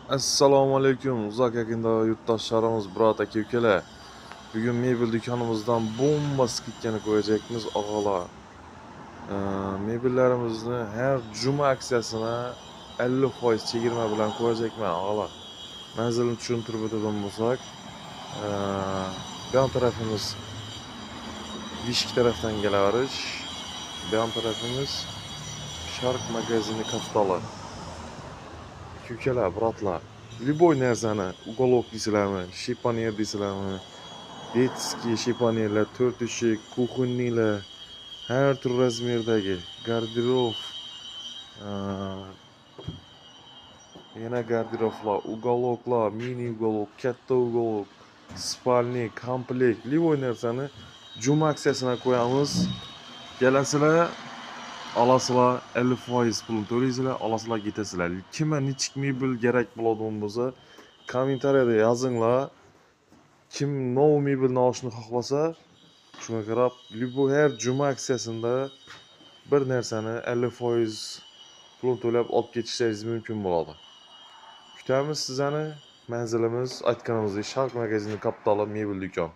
Assalomu alaykum. Uzoq yaqinda yurtdoshlarimiz, birodar aka-ukalar. Bugun mebel do'konimizdan bomba skidkani qo'yacakmiz, og'alar. Mebellarimizni har juma aksiyasini 50% chegirma bilan qo'yacakman, og'alar. Manzilni tushuntirib o'tadigan bo'lsak, bu yon tarafimiz Vishk tarafdan kelaverish, bu yon tarafimiz Sharq magazini kapitali. Aka-ukalar, birodlar. Любой narsani уголок deysizlarmi, shiponyer deysizlarmi, detskiy shiponyerlar, 4 eshik, kuxonnilar, har tur razmerdagi garderob, yana garderoblar, уголокlar, mini уголок, katta уголок, spalnik, komplekt, любой narsani juma aksiyasini qo'yamiz. Kelasizlar, olasizlar, 50% pulni to'laysizlar, olasizlar, ketasizlar. Kimga nechik mebel kerak bo'ladigan bo'lsa, kommentariyada yozinglar. Kim nov mebelni olishni xohlasa, shunga qarab, любой har juma aksiyasida bir narsani 50% pul to'lab olib ketishingiz mumkin bo'ladi. Kutamiz sizlarni. Manzilimiz aytganimizdek Sharq magazini kapitali mebel do'kon.